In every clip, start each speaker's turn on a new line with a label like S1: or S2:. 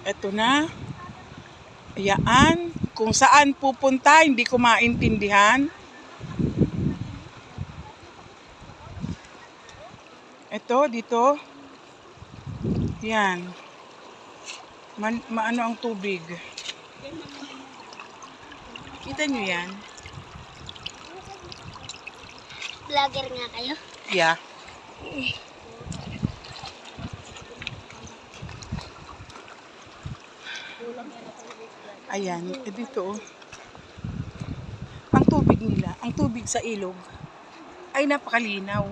S1: Ito na. Ayan. Kung saan pupunta, hindi ko maintindihan. Ito, dito. Yan. Maano ang tubig. Kita nyo yan?
S2: Vlogger nga kayo?
S1: Yeah. Ayan, dito. Ang tubig nila, ang tubig sa ilog ay napakalinaw.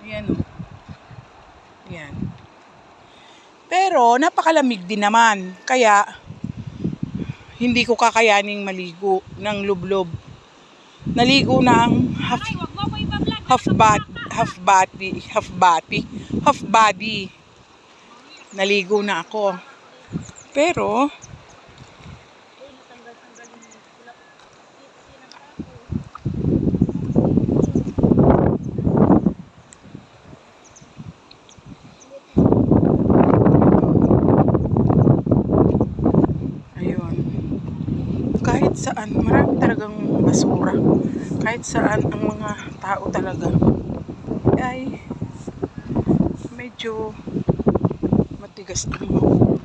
S1: Ayan o. Ayan. Pero napakalamig din naman. Kaya hindi ko kakayaning maligo ng lublob. Naligo ng half body. Naligo na ako. Pero kahit saan, marami talagang basura. Kahit saan ang mga tao talaga ay medyo matigas ang loob.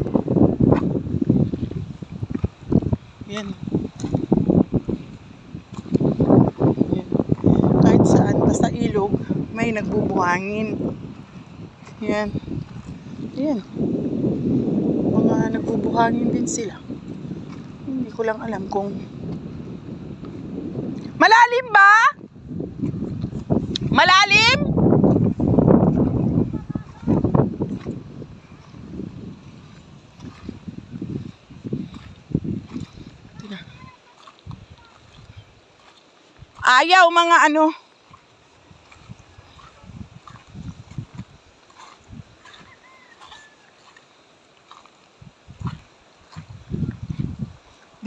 S1: Yan. Yan. Kahit saan, basta ilog, may nagbubuhangin. Yan. Yan. Mga nagbubuhangin din sila. Hindi ko lang alam kung malalim ba? Malalim? Ayaw mga ano.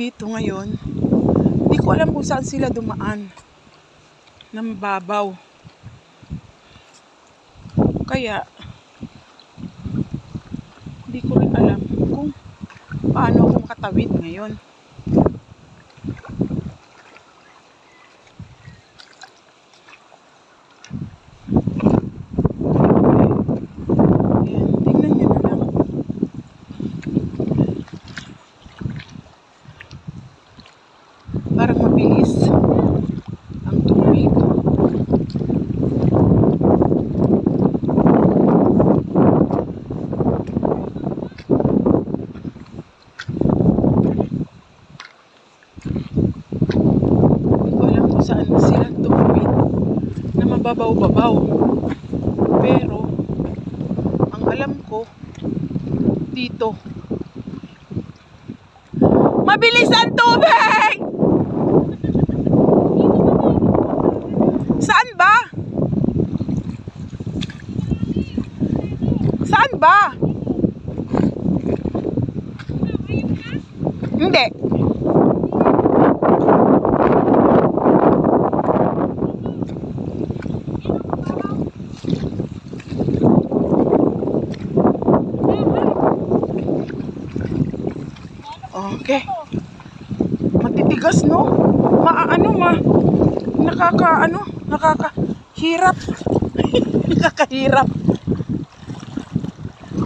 S1: Dito ngayon, hindi ko alam kung saan sila dumaan na mababaw. Kaya, hindi ko rin alam kung paano ako makatawid ngayon. Ayan, tingnan nyo na lang. Parang mabilis ang tubig. Hindi ko alam kung saan sila tumawid na mababaw-babaw. Pero ang alam ko dito mabilis ang tubig! Saan ba? Saan ba? Hindi. Okay. Matitigas, no? Nakakahirap. Nakakahirap.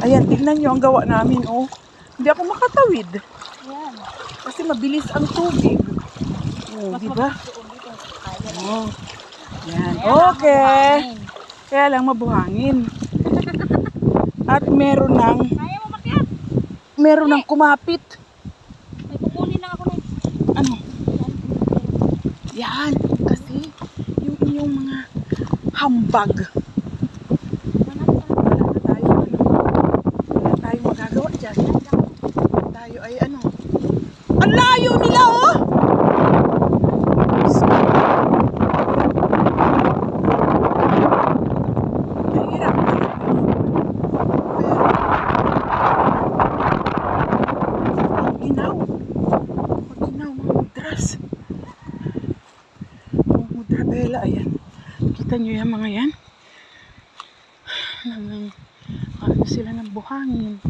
S1: Ayan, tignan nyo ang gawa namin, oh. Hindi ako makatawid.
S2: Yan.
S1: Kasi mabilis ang tubig. Oh, di ba? Oh. Yan. Okay. Kaya lang mabuhangin. At meron ng kumapit.
S2: May kukunin na ako na.
S1: Ano? Yan. Kasi yung inyong mga hambag. Wala tayong magagawa dyan. Tayo ay ano. Ang layo nila, oh! Mahirap. Ang ginaw. Maginaw, mga mudras. Mga mudrabela, ayan. Kita nyo yung mga yan? Ano sila ng buhangin.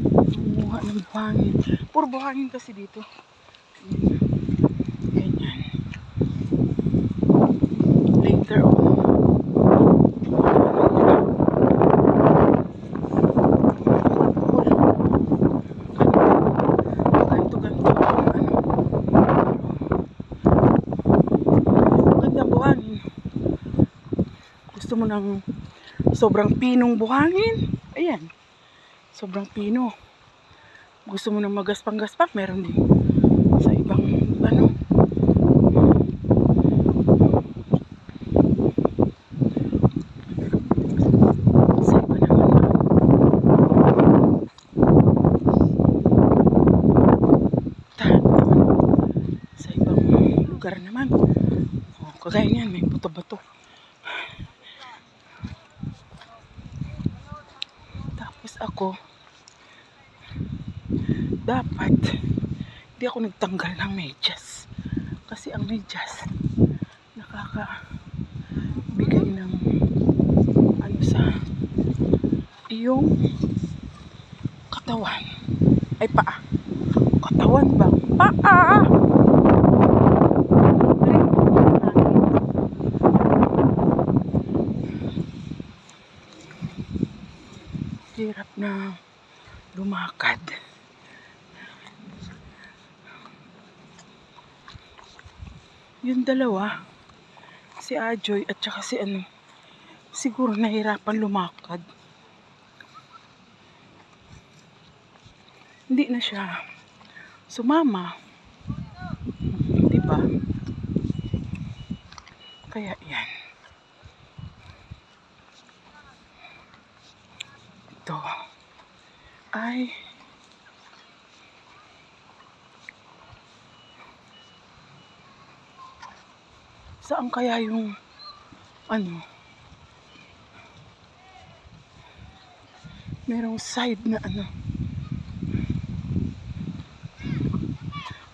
S1: Kumuha ng buhangin. Puro buhangin kasi dito. Ganyan. Later on. Ganito. Ganda buhangin. Gusto mo ng sobrang pinong buhangin? Ayan. Sobrang pino. Gusto mo ng magaspang-gaspang? Meron din. Sa ibang, ano. Sa iba naman. Sa ibang lugar naman. Oh, kagaya niyan, may buto-bato. Tapos ako, dapat hindi ako nagtanggal ng medyas kasi ang medyas nakakabigay ng ano sa iyong katawan ay paa, katawan ba? Paa! Hirap na lumakad. Yung dalawa, si Ajoy at saka si ano, siguro nahirapan lumakad. Hindi na siya sumama. Diba? Kaya yan. Ito ay saan kaya yung ano, merong side na ano,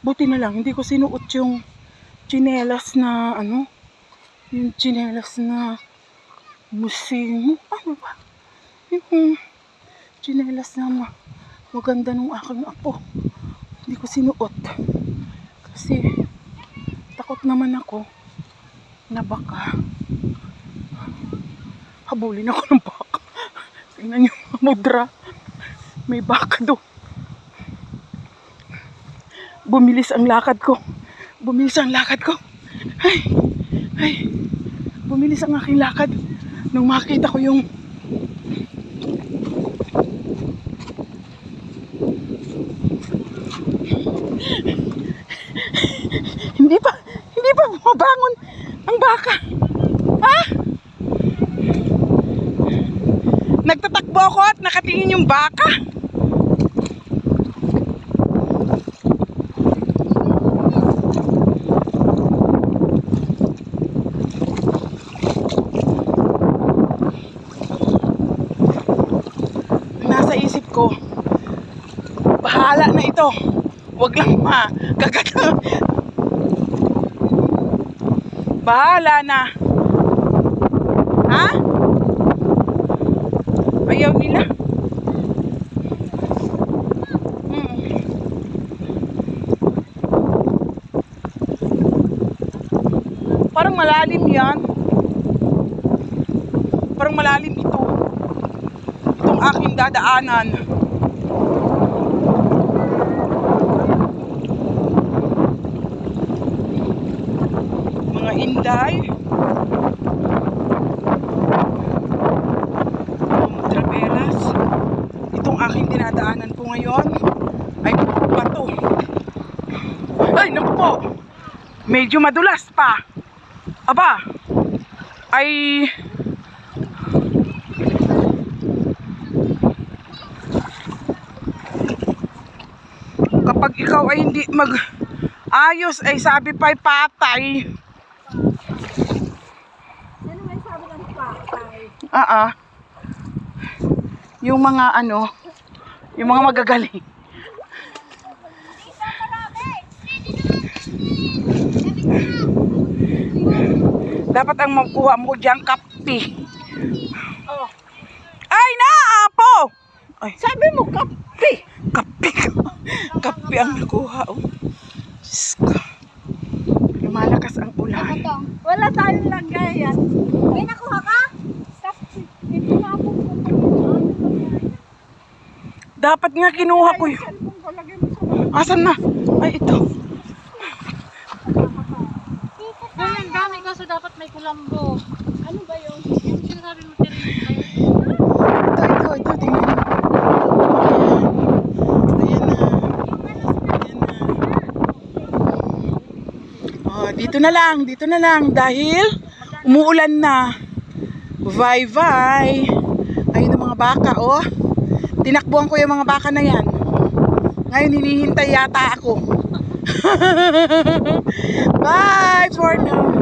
S1: buti na lang hindi ko sinuot yung tsinelas na ano, yung tsinelas na musing, ano ba, yung tsinelas na maganda nung aking apo, hindi ko sinuot kasi takot naman ako na baka habulin ako ng baka. Tingnan nyo mga mudra, may baka doon. Bumilis ang lakad ko, ay, bumilis ang aking lakad nung makita ko yung hindi pa bumabangon ang baka. Ha? Nagtatakbo ako at nakatingin yung baka. Nasa isip ko, bahala na ito. Wag lang makagata. Bahala na. Ha? Ayaw nila. Parang malalim yan. Parang malalim ito. Itong aking dadaanan. Mga inday. Travelas. Itong aking dinadaanan po ngayon ay puro bato. Ay, naku po. Medyo madulas pa. Aba, ay kapag ikaw ay hindi mag-ayos ay sabi pa'y patay.
S2: Ano may sabi ng patay?
S1: Yung mga ano, yung mga magagaling. Dapat ang makuha mo dyan kape.
S2: Oh.
S1: Ay, naapo! Ay.
S2: Sabi mo kape.
S1: gabi ang nakuha. Oh. Diyos ko. Lumalakas ang ulan.
S2: Wala tayong lagayan. May nakuha ka? Ito na po.
S1: Dapat nga kinuha ko yun. Asan na? Ay, ito.
S2: Ang dami kaso dapat may kulambo. Ano ba yun? Yung sinasabi mo tayo.
S1: Ito, tingnan mo. Ayan na. Ayan na. Oh, dito na lang dahil umuulan na. Bye-bye. Ayun ang mga baka, oh. Tinakbuhan ko yung mga baka na yan. Ngayon hinihintay yata ako. Bye for now.